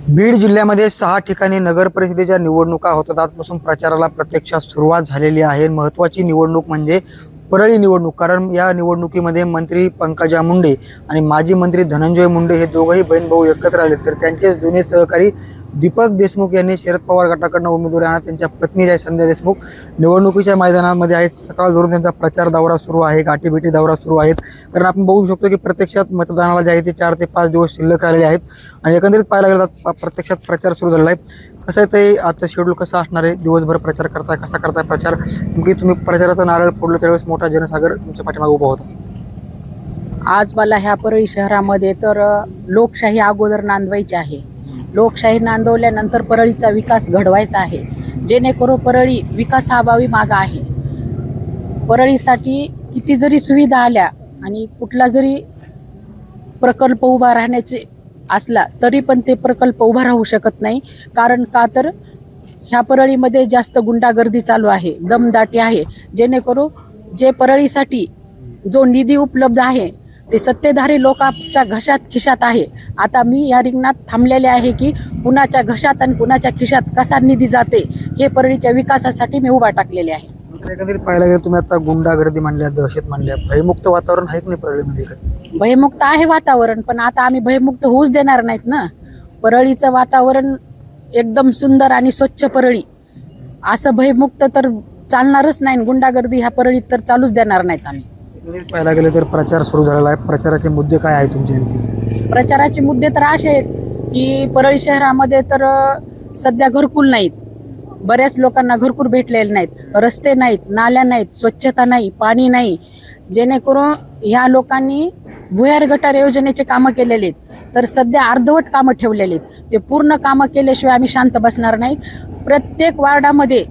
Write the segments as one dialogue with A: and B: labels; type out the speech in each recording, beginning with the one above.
A: बीड जिल्ह्यामध्ये 6 ठिकाणी नगर परिषदेच्या निवडणुका होतात। आजपासून प्रचाराला प्रत्यक्षात सुरुवात झालेली आहे। महत्त्वाची निवडणूक म्हणजे परळी निवडणूक, कारण या निवडणुकीमध्ये मंत्री पंकजा मुंडे आणि माजी मंत्री धनंजय मुंडे हे दोघंही बहीण भाऊ एकत्र आले। तर त्यांचे जुने सहकारी दीपक देशमुख यांनी शरद पवार गटाकडून उमेदवारी आणत त्यांच्या पत्नी ज्या संध्या देशमुख निवडणुकीच्या मैदानामध्ये आहेत। सकाळ धरून त्यांचा प्रचार दौरा सुरू आहे, गाठीभेटी दौरा सुरू आहेत। कारण आपण बघू शकतो की प्रत्यक्षात मतदानाला जे आहे ते 4 ते 5 दिवस शिल्लक राहिलेले आहेत आणि एकंदरीत पाहायला गेलं तर प्रत्यक्षात प्रचार सुरू झालेला आहे। कसं आहे ते आजचं शेड्यूल कसं असणार आहे, दिवसभर प्रचार करताय, कसा करताय प्रचार, नेमकी तुम्ही प्रचाराचा नारळ फोडलं त्यावेळेस मोठा जनसागर तुमच्या पाठीमागे उभा होता।
B: आज मला ह्या परळी शहरामध्ये तर लोकशाही अगोदर नांदवायची आहे। लोकशाही नांदवल्यानंतर परळीचा विकास घडवायचा आहे, जेणेकरून परळी विकासाअभावी मागे आहे। परळीसाठी किती जरी सुविधा आल्या आणि कुठला जरी प्रकल्प उभा राहण्याचे असला तरी पण ते प्रकल्प उभा राहू शकत नाही। कारण का तर ह्या परळीमध्ये जास्त गुंडागर्दी चालू आहे, दमदाटी आहे, जेणेकरून जे परळीसाठी जो निधी उपलब्ध आहे ते सत्तेधारी लोकांच्या घशात खिशात आहे। आता मी या रिंगणात थांबलेले आहे की कुणाच्या घशात आणि कुणाच्या खिशात कसा निधी जाते हे परळीच्या विकासासाठी मी उभा टाकलेले आहे।
A: एकंदरीत पाहायला गेलं तुम्ही आता गुंडागर्दी म्हणल्या, दहशत म्हणल्या, भयमुक्त वातावरण आहे की नाही परळीमध्ये? काय
B: भयमुक्त आहे वातावरण, पण आता आम्ही भयमुक्त होऊच देणार नाहीत ना। परळीचं वातावरण एकदम सुंदर आणि स्वच्छ परळी, असं भयमुक्त तर चालणारच नाही। गुंडागर्दी ह्या परळीत तर चालूच देणार नाहीत आम्ही।
A: पाहायला गेलं तर प्रचार सुरू झालेला आहे, प्रचाराचे मुद्दे काय आहेत तुमचे?
B: प्रचाराचे मुद्दे तर असे आहेत की परळी शहरामध्ये तर सध्या घरकुल नाहीत, बऱ्याच लोकांना घरकुल भेटलेले नाहीत, रस्ते नाहीत, नाल्या नाहीत, स्वच्छता नाही, पाणी नाही, जेणेकरून ह्या लोकांनी भुयार गटार योजनेचे कामं केलेले आहेत, तर सध्या अर्धवट कामं ठेवलेले आहेत। ते पूर्ण कामं केल्याशिवाय आम्ही शांत बसणार नाहीत। प्रत्येक वार्डामध्ये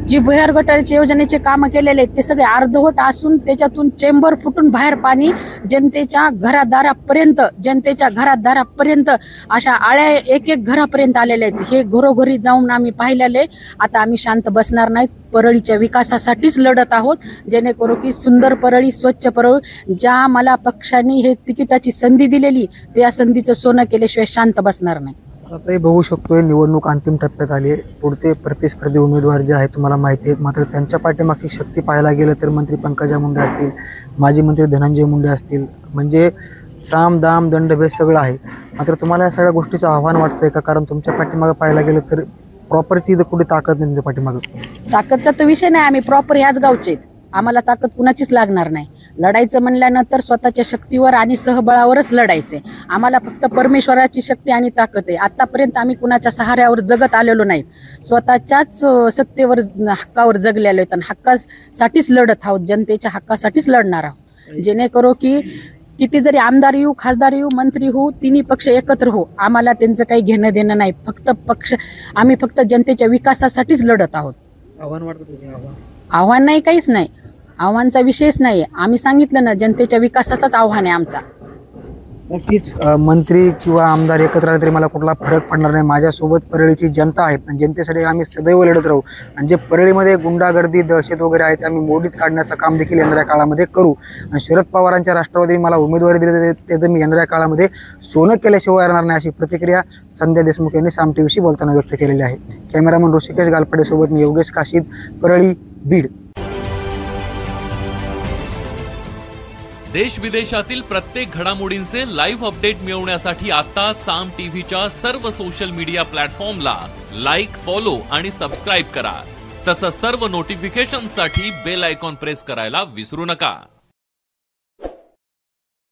B: जी भुयार गटारची योजनेचे कामं केलेले आहेत ते सगळे अर्धवट असून त्याच्यातून चेंबर फुटून बाहेर पाणी जनतेच्या घरादारापर्यंत अशा आळ्या एक घरापर्यंत आलेले आहेत। हे घरोघरी जाऊन आम्ही पाहिलेले। आता आम्ही शांत बसणार नाहीत, परळीच्या विकासासाठीच लढत आहोत, जेणेकरून की सुंदर परळी, स्वच्छ परळी, ज्या मला पक्षांनी हे तिकिटाची संधी दिलेली त्या संधीचं सोनं केल्याशिवाय शांत बसणार नाही।
A: आताही बघू शकतोय निवडणूक अंतिम टप्प्यात आली आहे। पुढचे प्रतिस्पर्धी उमेदवार जे आहेत तुम्हाला माहिती आहेत, मात्र त्यांच्या पाठीमागची शक्ती पाहायला गेलं तर मंत्री पंकजा मुंडे असतील, माजी मंत्री धनंजय मुंडे असतील, म्हणजे साम दाम दंडभेद सगळं आहे। मात्र तुम्हाला या सगळ्या गोष्टीचं आव्हान वाटतंय का? कारण तुमच्या पाठीमागं पाहायला गेलं तर प्रॉपरची इथं कुठे ताकद नाही तुमच्या पाठीमागं।
B: ताकदचा तर विषय नाही, आम्ही प्रॉपर ह्याच गावचे आहेत, आम्हाला ताकद कुणाचीच लागणार नाही। लढायचं म्हणल्यानंतर स्वतःच्या शक्तीवर आणि सहबळावरच लढायचे। आम्हाला फक्त परमेश्वराची शक्ती आणि ताकद आहे। आतापर्यंत आम्ही कुणाच्या सहाऱ्यावर जगत आलेलो नाहीत, स्वतःच्याच सत्तेवर, हक्कावर जगलेलो आहेत आणि हक्कासाठीच लढत आहोत, जनतेच्या हक्कासाठीच लढणार आहोत। जेणेकरून की किती जरी आमदार येऊ, खासदार येऊ, मंत्री होऊ, तिन्ही पक्ष एकत्र हो, आम्हाला त्यांचं काही घेणं देणं नाही। आम्ही फक्त जनतेच्या विकासासाठीच लढत आहोत।
A: आव्हान वाटतं?
B: आव्हान नाही, काहीच नाही, आव्हानचा विषयच नाही। आम्ही सांगितलं ना, जनतेच्या विकासाचाच आव्हान आहे आमचा।
A: नक्कीच मंत्री किंवा आमदार एकत्र आले तरी मला कुठला फरक पडणार नाही। माझ्यासोबत परळीची जनता आहे, पण जनतेसाठी आम्ही सदैव लढत राहू आणि जे परळीमध्ये गुंडागर्दी, दहशत वगैरे आहे ते आम्ही मोडीत काढण्याचं काम देखील येणाऱ्या काळामध्ये करू। आणि शरद पवारांच्या राष्ट्रवादीने मला उमेदवारी दिली त्याचं मी येणाऱ्या काळामध्ये सोनं केल्याशिवाय राहणार नाही, अशी प्रतिक्रिया संध्या देशमुख यांनी साम टीव्हीशी बोलताना व्यक्त केलेली आहे। कॅमेरामन ऋषिकेश गालपाडेसोबत मी योगेश काशीद, परळी, बीड।
C: देश विदेशातील प्रत्येक घडामोडींचे लाईव्ह अपडेट मिळवण्यासाठी आता साम टीव्हीच्या सर्व सोशल मीडिया प्लॅटफॉर्मला लाईक, फॉलो आणि सबस्क्राईब करा। तसंच सर्व नोटिफिकेशनसाठी बेल आयकॉन प्रेस करायला विसरू नका।